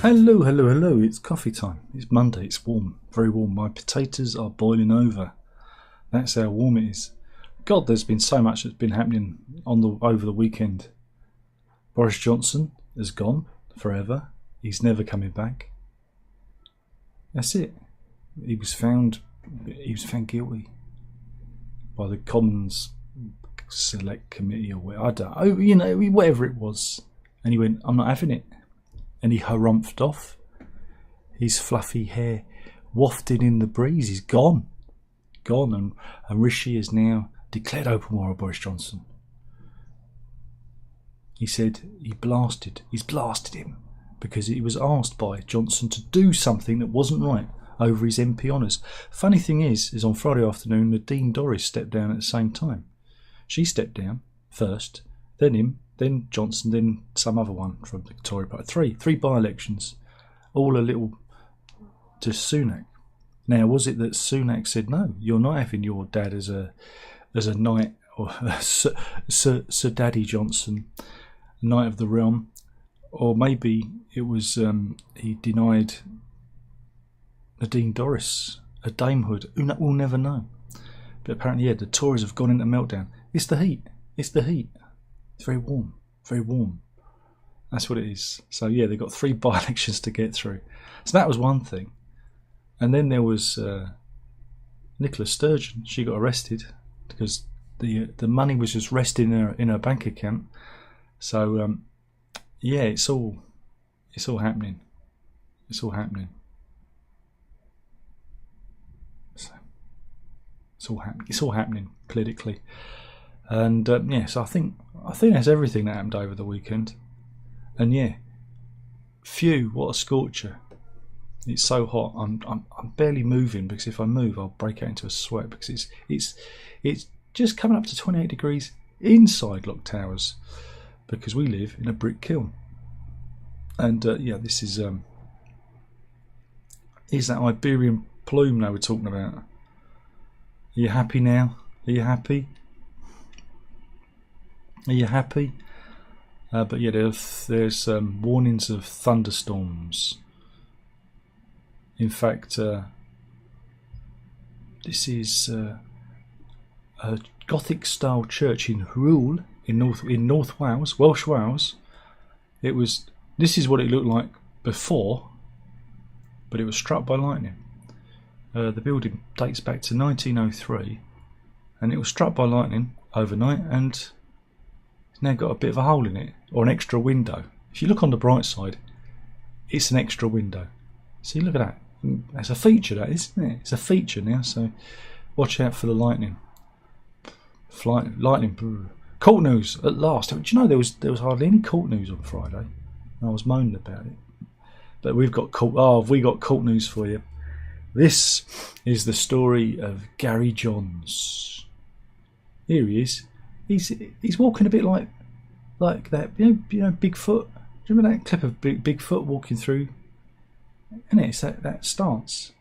Hello, hello, hello. It's coffee time. It's Monday. It's warm. Very warm. My potatoes are boiling over. That's how warm it is. God, there's been so much that's been happening over the weekend. Boris Johnson has gone forever. He's never coming back. That's it. He was found guilty by the Commons Select Committee or whatever. I don't know, whatever it was. And he went, I'm not having it. And he harumphed off. His fluffy hair wafted in the breeze. He's gone. And Rishi has now declared open war on Boris Johnson. He said he's blasted him because he was asked by Johnson to do something that wasn't right over his MP honours. Funny thing is on Friday afternoon, Nadine Dorries stepped down at the same time. She stepped down first, then him, then Johnson, then some other one from the Tory party. Three by-elections, all a little to Sunak. Now, was it that Sunak said, no, you're not having your dad as a knight, or Sir Daddy Johnson, Knight of the Realm? Or maybe it was he denied Nadine Dorries a damehood. We'll never know. But apparently, the Tories have gone into meltdown. It's the heat. It's very warm. That's what it is. So they've got 3 by-elections to get through. So that was one thing. And then there was Nicola Sturgeon. She got arrested because the money was just resting in her bank account. So it's all happening. It's all happening. So it's all happening politically. And so I think that's everything that happened over the weekend. And phew, what a scorcher! It's so hot. I'm barely moving because if I move, I'll break out into a sweat because it's just coming up to 28 degrees inside Lock Towers because we live in a brick kiln. And this is that Iberian plume they were talking about. Are you happy now? Are you happy? But there's warnings of thunderstorms. In fact, this is a Gothic-style church in Rhwyl in North Wales, Welsh Wales. This is what it looked like before, but it was struck by lightning. The building dates back to 1903, and it was struck by lightning overnight, and it's now got a bit of a hole in it, or an extra window. If you look on the bright side, it's an extra window. See, look at that. That's a feature, that, isn't it? It's a feature now, so watch out for the lightning. Lightning. Court news at last. Do you know there was hardly any court news on Friday? I was moaning about it, but we've got court. Oh, have we got court news for you? This is the story of Gary Johns. Here he is. He's walking a bit like that. You know, Bigfoot. Do you remember that clip of Bigfoot walking through? And it's that stance.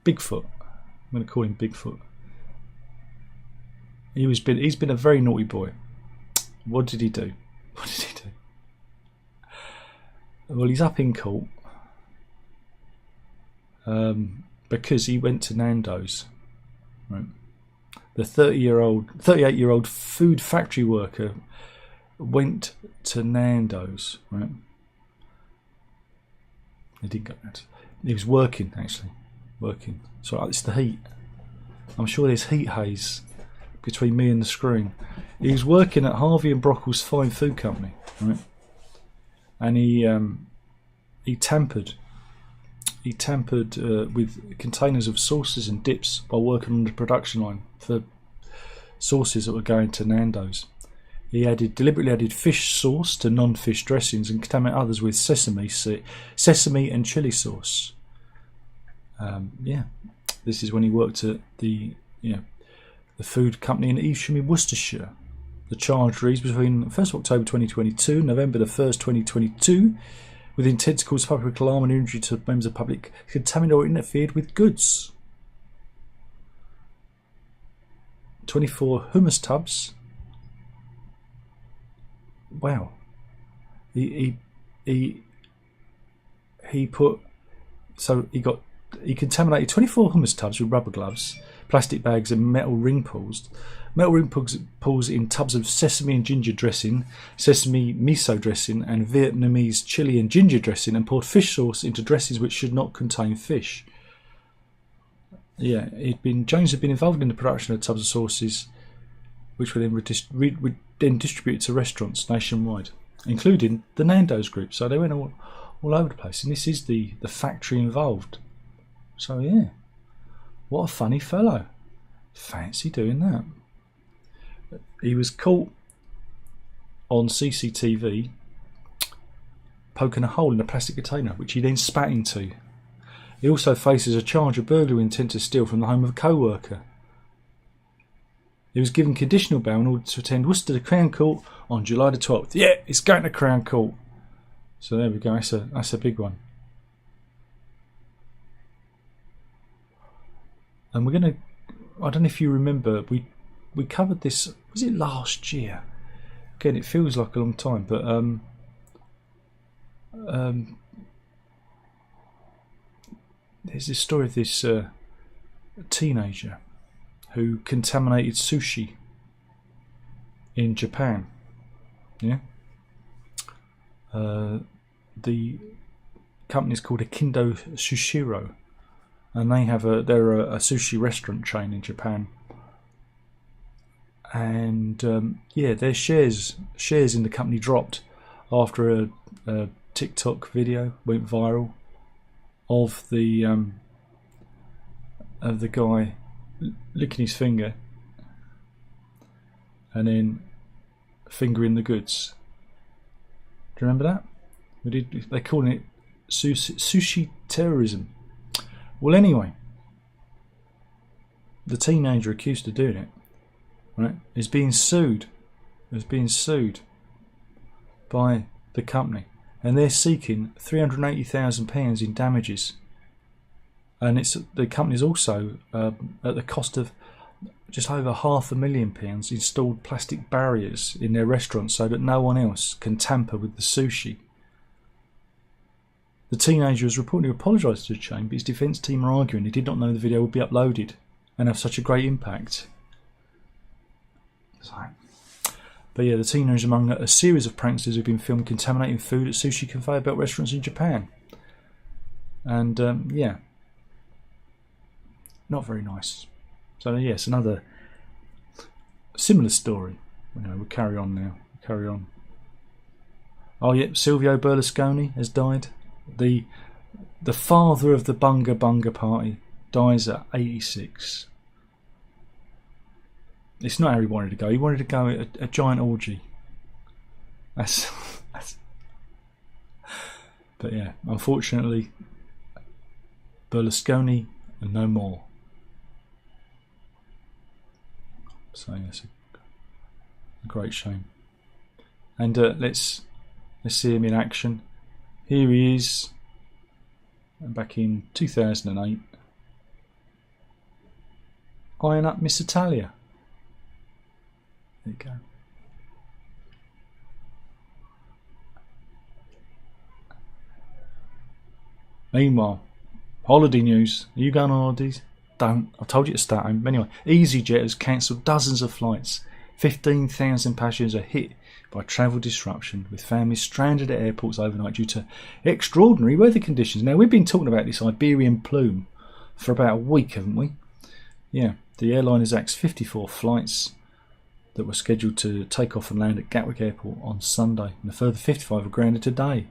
Bigfoot. I'm going to call him Bigfoot. He's been a very naughty boy. What did he do? Well, he's up in court because he went to Nando's. Right. The 38-year-old food factory worker went to Nando's. Right. He didn't go out. He was working, actually. So it's the heat. I'm sure there's heat haze between me and the screen. He was working at Harvey and Brockle's Fine Food Company, right? And he tampered with containers of sauces and dips while working on the production line for sauces that were going to Nando's. He deliberately added fish sauce to non-fish dressings and contaminated others with sesame and chili sauce. This is when he worked at the food company in Evesham in Worcestershire. The charge reads between 1st of October 2022 and November the 1st, 2022, with intent to cause public alarm and injury to members of the public, contaminated or interfered with goods. 24 hummus tubs. Wow. He he contaminated 24 hummus tubs with rubber gloves, plastic bags, and metal ring pulls. Metal ring pulls in tubs of sesame and ginger dressing, sesame miso dressing, and Vietnamese chili and ginger dressing, and poured fish sauce into dresses which should not contain fish. Yeah, Jones had been involved in the production of tubs of sauces, which were then distributed to restaurants nationwide, including the Nando's group. So they went all over the place, and this is the factory involved. So yeah, what a funny fellow. Fancy doing that. He was caught on CCTV poking a hole in a plastic container, which he then spat into. He also faces a charge of burglary intent to steal from the home of a co-worker. He was given conditional bail in order to attend Worcester Crown Court on July the 12th. Yeah, it's going to Crown Court. So there we go. That's a big one. And we're going to... I don't know if you remember, we covered this... Was it last year? Again, it feels like a long time, but... there's this story of this teenager who contaminated sushi in Japan. Yeah. The company's called Akindo Sushiro, and they're a sushi restaurant chain in Japan. And their shares in the company dropped after a TikTok video went viral of the guy licking his finger and then fingering the goods. Do you remember that? They're calling it sushi terrorism. Well, anyway, the teenager accused of doing it, right, is being sued. By the company, and they're seeking £380,000 in damages. And the company's also at the cost of just over £500,000 installed plastic barriers in their restaurants so that no one else can tamper with the sushi. The teenager has reportedly apologised to the chain, but his defence team are arguing he did not know the video would be uploaded and have such a great impact. But yeah, the teenager is among a series of pranksters who've been filmed contaminating food at sushi conveyor belt restaurants in Japan. And not very nice. So yes, another similar story. We'll carry on now. Oh yeah, Silvio Berlusconi has died. The father of the Bunga Bunga party dies at 86. It's not how he wanted to go. He wanted to go at a giant orgy. That's But yeah, unfortunately, Berlusconi and no more. So yes, a great shame. And let's see him in action. Here he is, back in 2008. Eyeing up Miss Italia. There you go. Meanwhile, holiday news. Are you going on holidays? Don't. I told you to start home. Anyway, EasyJet has cancelled dozens of flights. 15,000 passengers are hit by travel disruption, with families stranded at airports overnight due to extraordinary weather conditions. Now, we've been talking about this Iberian plume for about a week, haven't we? Yeah, the airline has axed 54 flights that were scheduled to take off and land at Gatwick Airport on Sunday, and a further 55 were grounded today.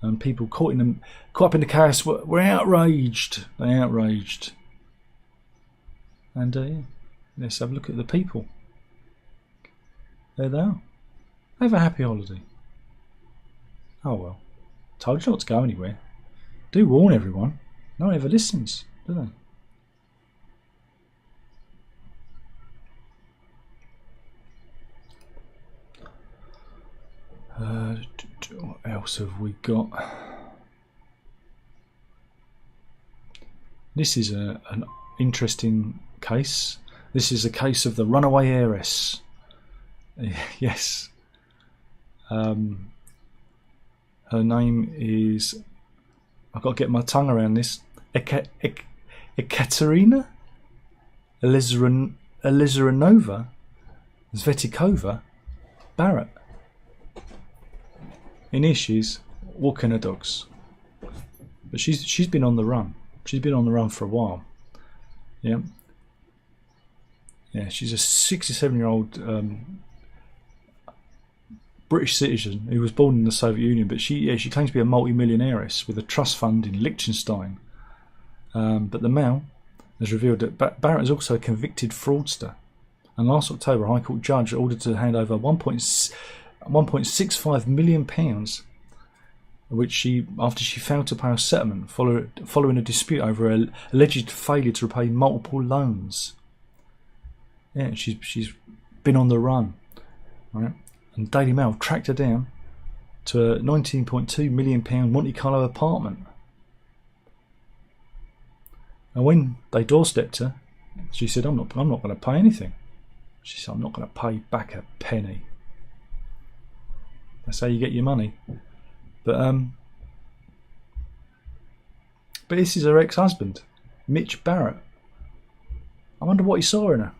And people caught up in the chaos were outraged. They're outraged. And let's have a look at the people. There they are. Have a happy holiday. Oh well. Told you not to go anywhere. Do warn everyone. No one ever listens, do they? What else have we got? This is an interesting case. This is a case of the runaway heiress. Yes. Her Her name is, I've got to get my tongue around this, Ekaterina Elizaranova Svetikova Barrett. And here she is, walking her dogs. But she's been on the run. She's been on the run for a while. Yeah. Yeah, she's a 67-year-old British citizen who was born in the Soviet Union, but she claims to be a multi-millionaireess with a trust fund in Liechtenstein. But the Mail has revealed that Barrett is also a convicted fraudster. And last October, a High Court judge ordered to hand over £1.65 million, which after she failed to pay a settlement following a dispute over her alleged failure to repay multiple loans. Yeah, she's been on the run, right? And Daily Mail tracked her down to a £19.2 million Monte Carlo apartment. And when they doorstepped her, she said, "I'm not going to pay anything." She said, "I'm not going to pay back a penny." That's how you get your money. But this is her ex-husband, Mitch Barrett. I wonder what he saw in her.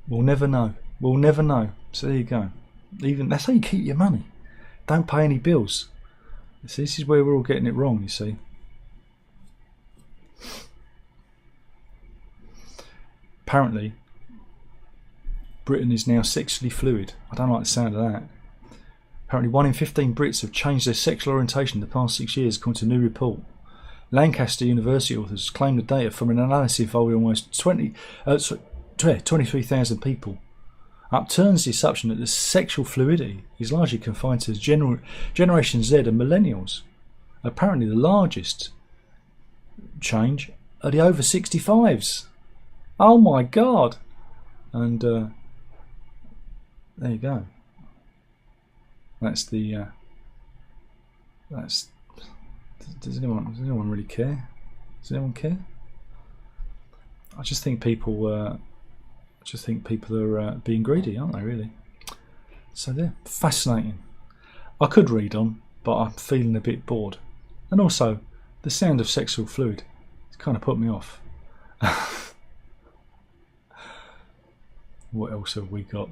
We'll never know. We'll never know. So there you go. That's how you keep your money. Don't pay any bills. So this is where we're all getting it wrong, you see. Apparently, Britain is now sexually fluid. I don't like the sound of that. Apparently 1 in 15 Brits have changed their sexual orientation in the past 6 years, according to a new report. Lancaster University authors claim the data from an analysis involving almost 23,000 people upturns the assumption that the sexual fluidity is largely confined to Generation Z and Millennials. Apparently the largest change are the over 65s. Oh my God! And there you go. That's the. Does anyone really care? Does anyone care? I just think people are being greedy, aren't they? Really. So they're fascinating. I could read on, but I'm feeling a bit bored, and also the sound of sexual fluid has kind of put me off. What else have we got?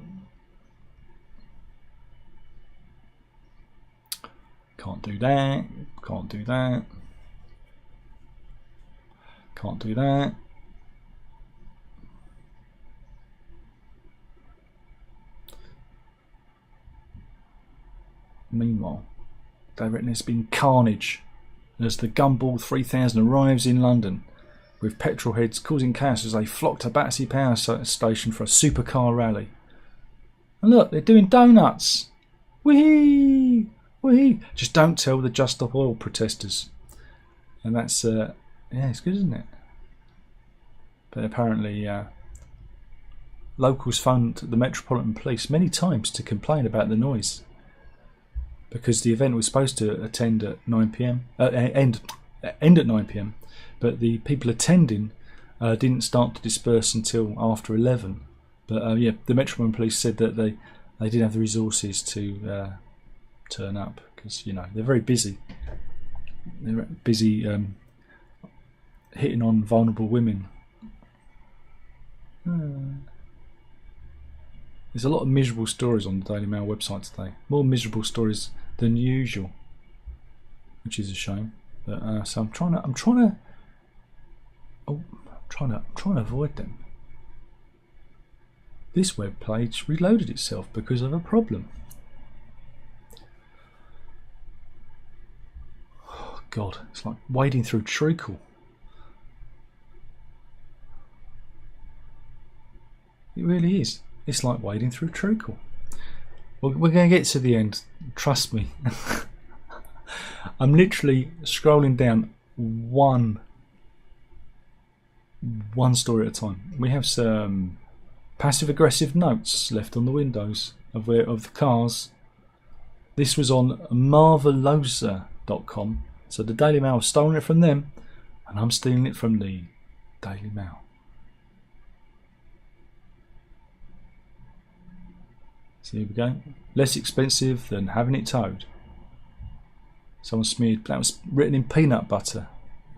Can't do that. Can't do that. Can't do that. Meanwhile, they reckon there's been carnage as the Gumball 3000 arrives in London, with petrol heads causing chaos as they flock to Battersea Power Station for a supercar rally. And look, they're doing donuts. Whee! Whee! Just don't tell the Just Stop Oil protesters. And that's, yeah, it's good, isn't it? But apparently, locals phoned the Metropolitan Police many times to complain about the noise, because the event was supposed to end at 9 p.m. End at 9 p.m. But the people attending didn't start to disperse until after 11. But yeah, the Metropolitan Police said that they didn't have the resources to turn up, because they're very busy. They're busy hitting on vulnerable women. There's a lot of miserable stories on the Daily Mail website today. More miserable stories than usual, which is a shame. But so I'm trying to avoid them. This web page reloaded itself because of a problem. Oh God, it's like wading through treacle. It really is. It's like wading through treacle. We're going to get to the end. Trust me. I'm literally scrolling down one story at a time. We have some passive-aggressive notes left on the windows of the cars. This was on marvelosa.com. So the Daily Mail have stolen it from them, and I'm stealing it from the Daily Mail. So here we go. Less expensive than having it towed. Someone smeared, that was written in peanut butter.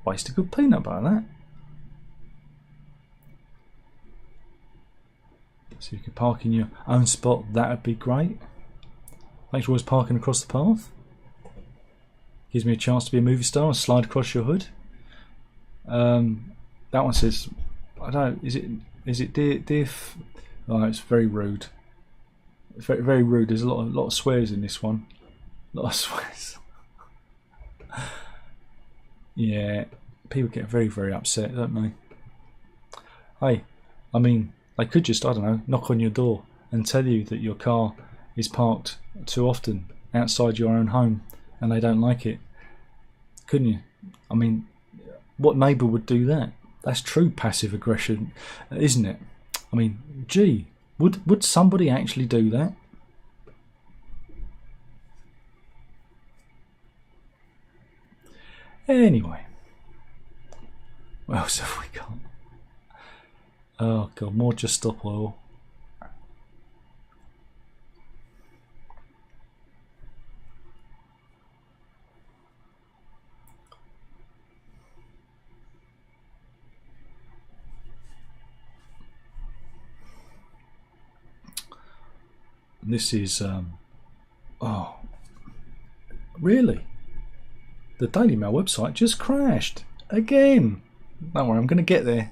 Waste of good peanut butter, that. So you can park in your own spot, that would be great. Thanks for always parking across the path. Gives me a chance to be a movie star and slide across your hood. That one says, I don't know, is it diff? Oh, it's very rude. It's very, very rude. There's a lot of swears in this one. A lot of swears. Yeah, people get very, very upset, don't they? Hey, I mean, they could just, I don't know, knock on your door and tell you that your car is parked too often outside your own home and they don't like it. Couldn't you? I mean, what neighbour would do that? That's true passive aggression, isn't it? I mean, gee, would somebody actually do that? Anyway, what else have we got? Oh god, more Just Stop Oil. This is oh, really? The Daily Mail website just crashed again. Don't worry, I'm going to get there.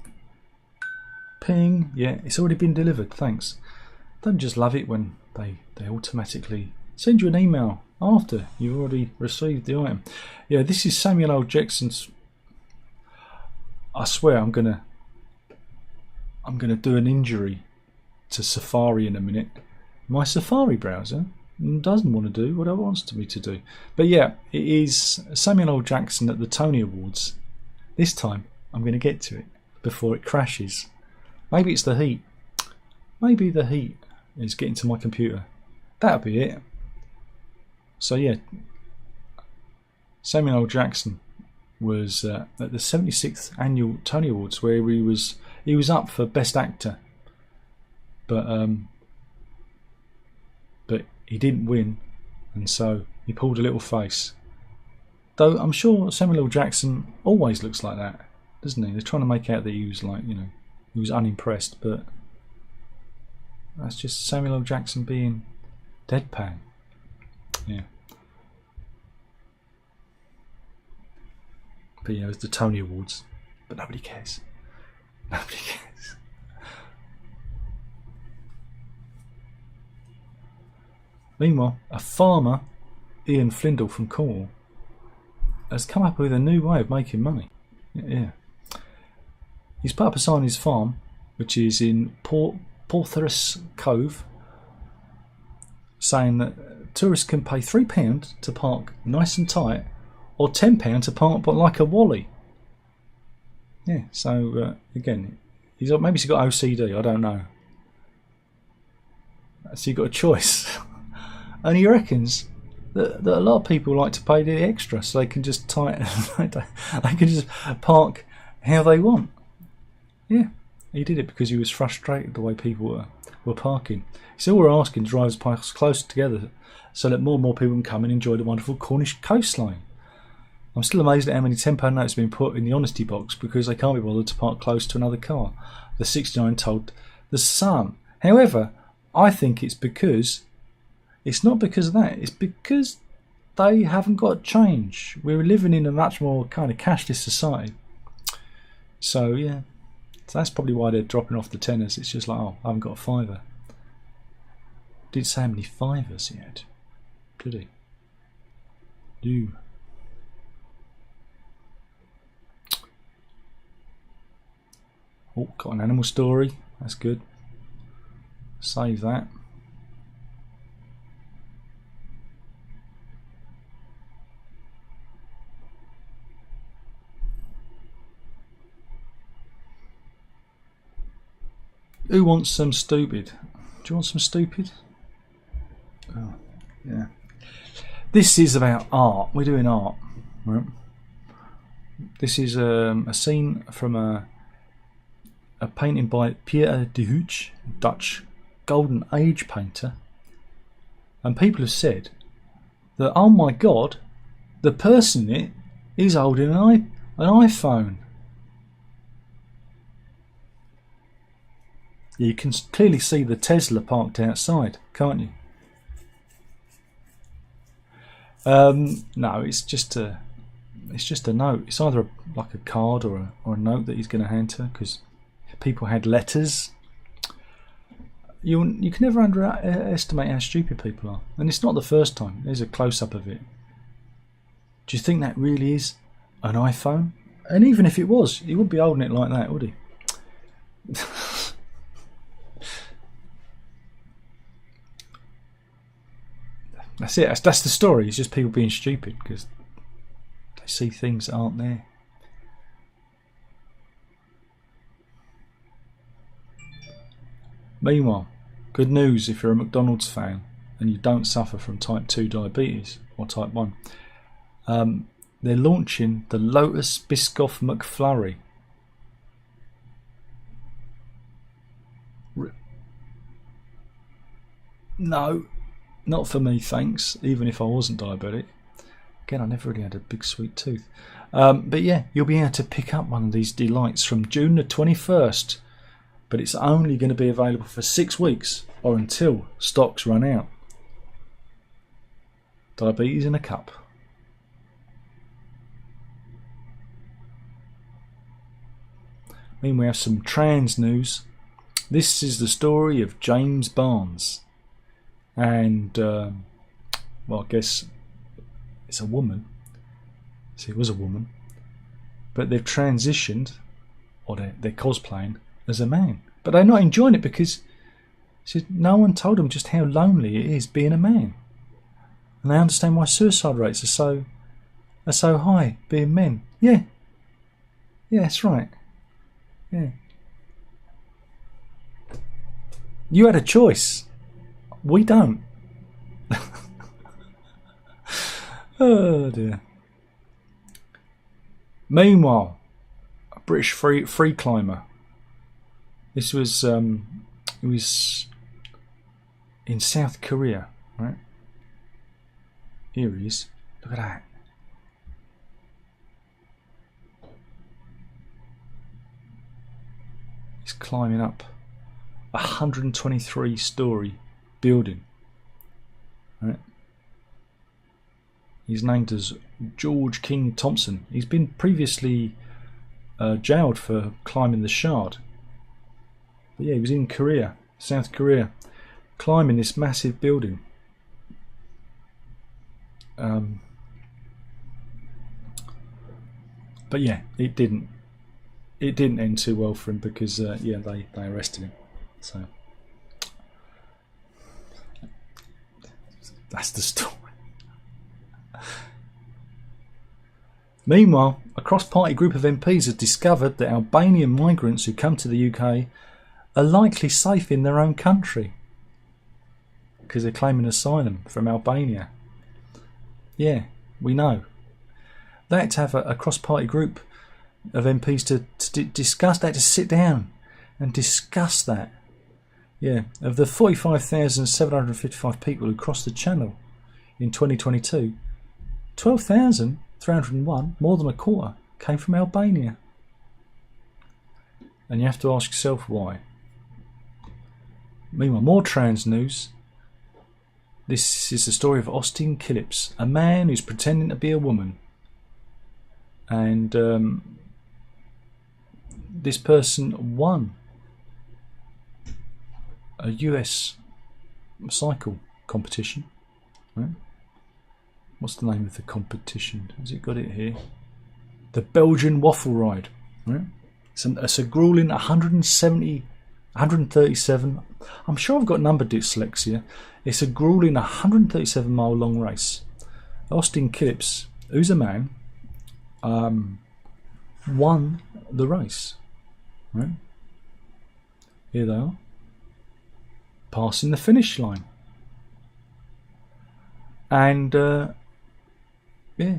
Ping. Yeah, it's already been delivered. Thanks. Don't just love it when they automatically send you an email after you've already received the item. Yeah, this is Samuel L. Jackson's. I swear I'm gonna do an injury to Safari in a minute. My Safari browser doesn't want to do what it wants me to do. But yeah, it is Samuel L. Jackson at the Tony Awards. This time I'm going to get to it before it crashes. Maybe it's the heat. Maybe the heat is getting to my computer. That'll be it. So yeah, Samuel L. Jackson was at the 76th annual Tony Awards, where he was up for Best Actor, but he didn't win, and so he pulled a little face. Though I'm sure Samuel L. Jackson always looks like that, doesn't he? They're trying to make out that he was like, you know, he was unimpressed, but that's just Samuel L. Jackson being deadpan. Yeah. But yeah, it was the Tony Awards, but nobody cares. Nobody cares. Meanwhile, a farmer, Ian Flindle from Cornwall, has come up with a new way of making money. Yeah. He's put up a sign on his farm, which is in Portheris Cove, saying that tourists can pay £3 to park nice and tight, or £10 to park but like a wally. Yeah, so again, maybe he's got OCD, I don't know. So you've got a choice. And he reckons that a lot of people like to pay the extra so they can just they can just park how they want. Yeah, he did it because he was frustrated the way people were parking. So we're asking drivers to park closer together so that more and more people can come and enjoy the wonderful Cornish coastline. I'm still amazed at how many £10 notes have been put in the honesty box because they can't be bothered to park close to another car, the 69 told The Sun. However, I think it's not because of that, it's because they haven't got change. We're living in a much more kind of cashless society. So yeah, so that's probably why they're dropping off the tenors. It's just like, oh, I haven't got a fiver. Didn't say how many fivers he had, did he? Do. Oh, got an animal story. That's good. Save that. Who wants some stupid? Do you want some stupid? Oh, yeah. This is about art. We're doing art. Right? This is a scene from a painting by Pierre de Hooch, Dutch Golden Age painter. And people have said that, oh my God, the person in it is holding an iPhone. You can clearly see the Tesla parked outside, can't you? No, it's just a note. It's either like a card or a note that he's going to hand to her, because people had letters. You can never underestimate how stupid people are, and it's not the first time. There's a close-up of it. Do you think that really is an iPhone? And even if it was, he wouldn't be holding it like that, would he? That's it. That's the story. It's just people being stupid because they see things that aren't there. Meanwhile, good news if you're a McDonald's fan and you don't suffer from type 2 diabetes or type 1. They're launching the Lotus Biscoff McFlurry. No, not for me, thanks, even if I wasn't diabetic. Again, I never really had a big sweet tooth. But yeah, you'll be able to pick up one of these delights from June the 21st. But it's only going to be available for 6 weeks or until stocks run out. Diabetes in a cup. Meanwhile, we have some trans news. This is the story of James Barnes. And, well, I guess it's a woman. See, it was a woman. But they've transitioned, or they're cosplaying, as a man. But they're not enjoying it because no one told them just how lonely it is being a man. And they understand why suicide rates are so high being men. Yeah, that's right. Yeah. You had a choice. We don't. Oh dear. Meanwhile, a British free climber. This was it was in South Korea, right? Here he is. Look at that. He's climbing up a 123-story building. Right? He's named as George King Thompson. He's been previously jailed for climbing the Shard. But yeah, he was in Korea, South Korea, climbing this massive building. But yeah, it didn't end too well for him because yeah, they arrested him. So that's the story. Meanwhile, a cross-party group of MPs has discovered that Albanian migrants who come to the UK are likely safe in their own country because they're claiming asylum from Albania. Yeah, we know. They had to have a cross-party group of MPs to discuss that, to sit down and discuss that. Yeah, of the 45,755 people who crossed the Channel in 2022, 12,301, more than a quarter, came from Albania. And you have to ask yourself why. Meanwhile, more trans news. This is the story of Austin Killips, a man who's pretending to be a woman. And this person won a US cycle competition. Right? What's the name of the competition? Has it got it here? The Belgian Waffle Ride. Right? It's a grueling 137. I'm sure I've got number dyslexia. It's a grueling 137-mile long race. Austin Killips, who's a man, won the race. Right? Here they are, passing the finish line. And yeah,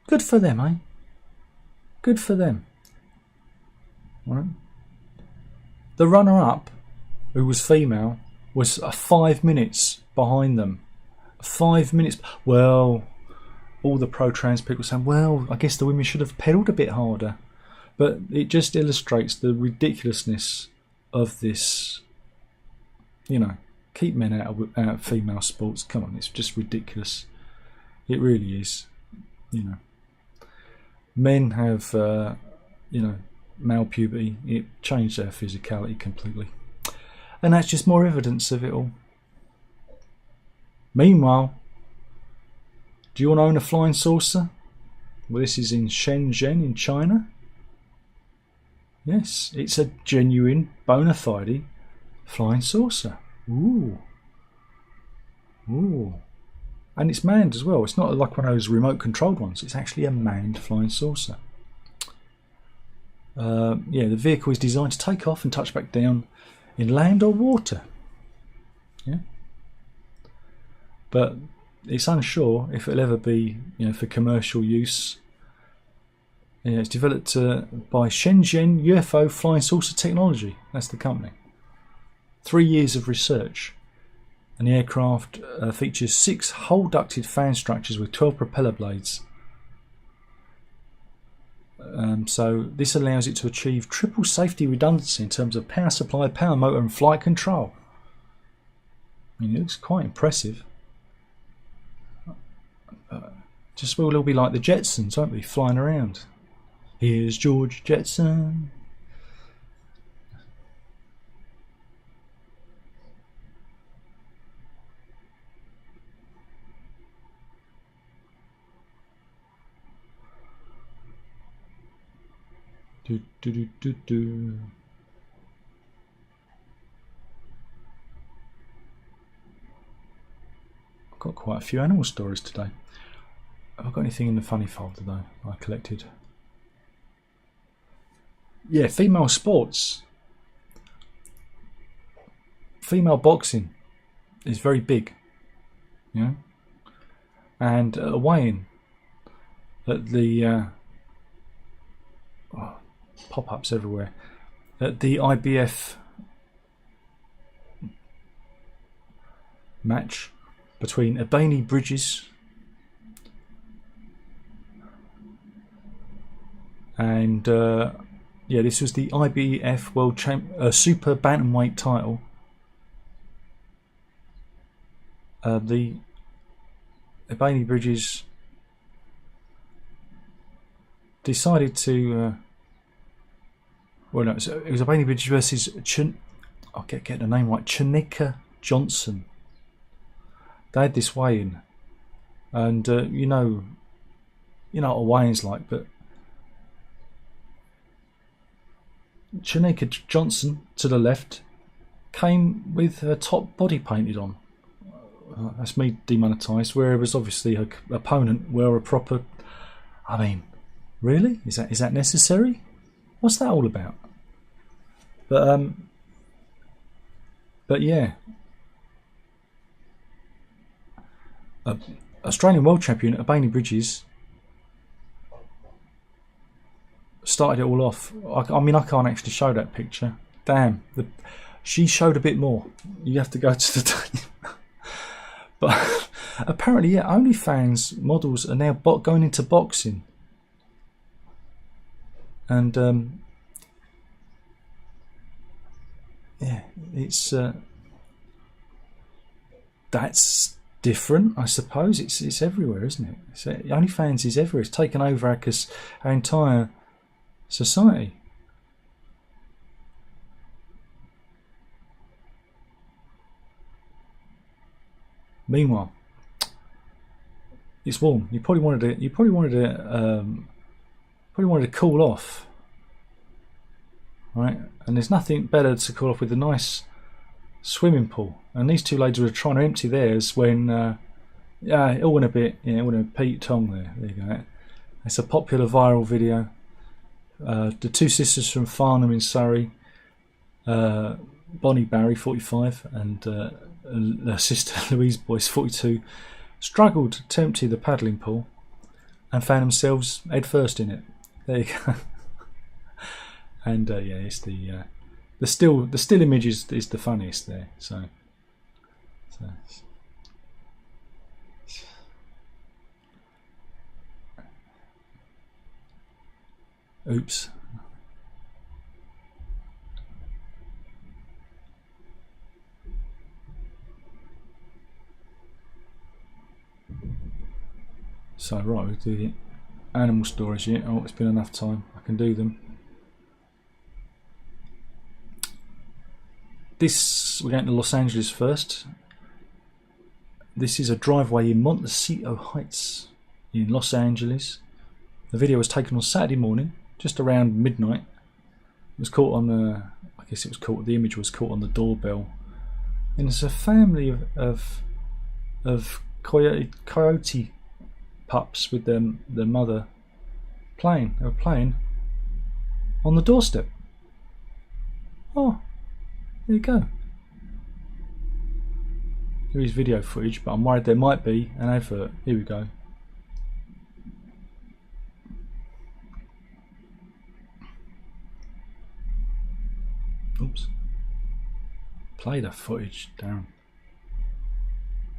good for them, eh? Good for them. Right? The runner-up, who was female, was 5 minutes behind them. 5 minutes. Well, all the pro-trans people saying, well, I guess the women should have pedalled a bit harder. But it just illustrates the ridiculousness of this, you know, keep men out of female sports. Come on, it's just ridiculous. It really is. You know, men have, you know, male puberty. It changed their physicality completely. And that's just more evidence of it all. Meanwhile, do you want to own a flying saucer? Well, this is in Shenzhen in China. Yes, it's a genuine, bona fide flying saucer. Ooh. Ooh. And it's manned as well. It's not like one of those remote controlled ones. It's actually a manned flying saucer. Yeah, the vehicle is designed to take off and touch back down in land or water. Yeah. But it's unsure if it'll ever be, you know, for commercial use. Yeah, it's developed by Shenzhen UFO Flying Saucer Technology. That's the company. 3 years of research. And the aircraft features 6 hull-ducted fan structures with 12 propeller blades. So this allows it to achieve triple safety redundancy in terms of power supply, power motor and flight control. I mean, it looks quite impressive. Just we'll all be like the Jetsons, won't we, flying around. Here's George Jetson. Do, do, do, do, do. I've got quite a few animal stories today. Have I got anything in the funny folder though I collected? Yeah, female sports. Female boxing is very big, you know, and weighing at the pop-ups everywhere at the IBF match between Ebony Bridges and yeah, this was the IBF World Super Bantamweight title. The Ebony Bridges decided to well, no, it was Ebony Bridges versus I'll get the name right, Chanika Johnson. They had this weigh-in, and you know what a weigh-in's like, but Chanika Johnson to the left came with her top body painted on. That's me demonetised. Whereas obviously her opponent wore a proper. I mean, really? Is that necessary? What's that all about? But yeah, Australian world champion Ebony Bridges started it all off. I mean, I can't actually show that picture. Damn, she showed a bit more. You have to go to the. But apparently, yeah, OnlyFans models are now going into boxing. And yeah, it's that's different, I suppose. It's everywhere, isn't it? OnlyFans is everywhere. It's taken over our entire society. Meanwhile, it's warm. You probably wanted to cool off, right? And there's nothing better to cool off with a nice swimming pool. And these two ladies were trying to empty theirs when, it went a bit, it went a Pete Tong there. There you go. It's a popular viral video. The two sisters from Farnham in Surrey, Bonnie Barry, 45, and her sister Louise Boyce, 42, struggled to empty the paddling pool and found themselves head first in it. There you go. And yeah, it's the still image is the funniest there. So So, oops. So right, we'll do the animal stories yet. Oh, it's been enough time. I can do them. We're going to Los Angeles first. This is a driveway in Montecito Heights in Los Angeles. The video was taken on Saturday morning, just around midnight. It was caught on the, I guess it was caught, the image was caught on the doorbell. And it's a family of coyote pups with their mother playing. They were playing on the doorstep. Oh, there you go. Here is video footage, but I'm worried there might be an advert. Here we go. Oops. Play the footage down.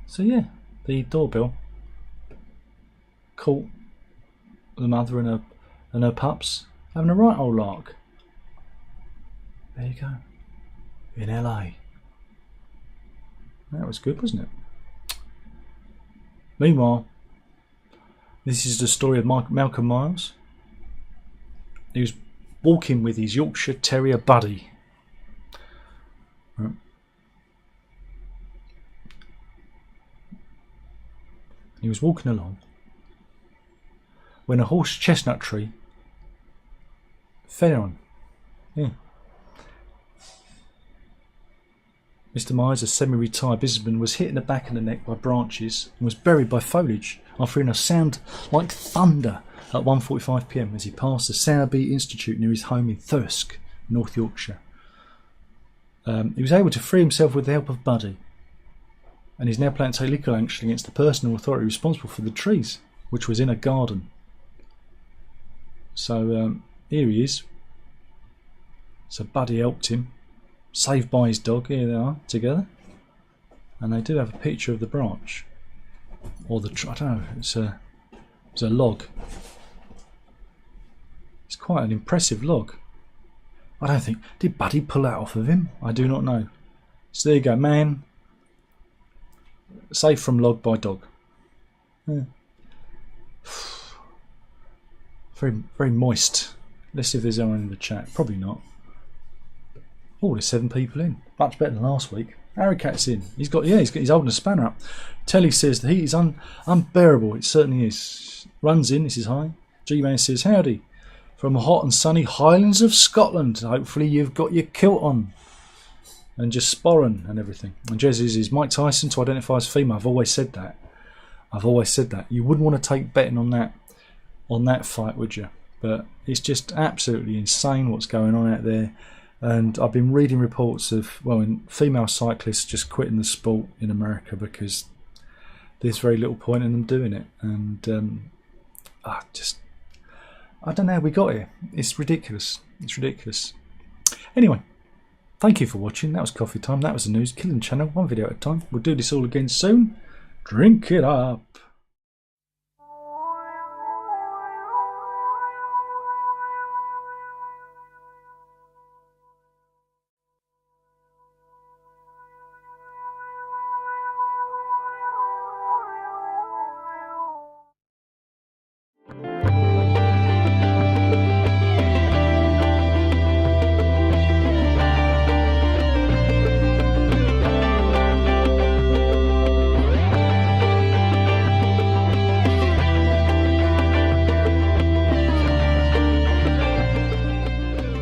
So yeah, the doorbell caught the mother and her pups having a right old lark. There you go. In LA. That was good, wasn't it? Meanwhile, this is the story of Malcolm Miles. He was walking with his Yorkshire Terrier Buddy. Right. He was walking along when a horse chestnut tree fell on. Yeah. Mr. Myers, a semi-retired businessman, was hit in the back of the neck by branches and was buried by foliage after hearing a sound like thunder at 1:45 p.m. as he passed the Sowerby Institute near his home in Thirsk, North Yorkshire. He was able to free himself with the help of Buddy, and he's now planning to take legal action against the personal authority responsible for the trees, which was in a garden. So here he is. So Buddy helped him. Saved by his dog. Here they are together, and they do have a picture of the branch, or the I don't know. It's a log. It's quite an impressive log. I don't think, did Buddy pull that off of him? I do not know. So there you go, man. Saved from log by dog. Yeah. Very very moist. Let's see if there's anyone in the chat. Probably not. Oh, there's 7 people in. Much better than last week. Harry Cat's in. He's got he's holding a spanner up. Telly says the heat is unbearable. It certainly is. Runs in. This is hi. G-Man says howdy from the hot and sunny Highlands of Scotland. Hopefully you've got your kilt on and just sporran and everything. And Jez is Mike Tyson to identify as female. I've always said that. You wouldn't want to take betting on that fight, would you? But it's just absolutely insane what's going on out there. And I've been reading reports of, female cyclists just quitting the sport in America because there's very little point in them doing it. And I don't know how we got here. It's ridiculous. Anyway, thank you for watching. That was Coffee Time. That was the news. Killing the channel, one video at a time. We'll do this all again soon. Drink it up.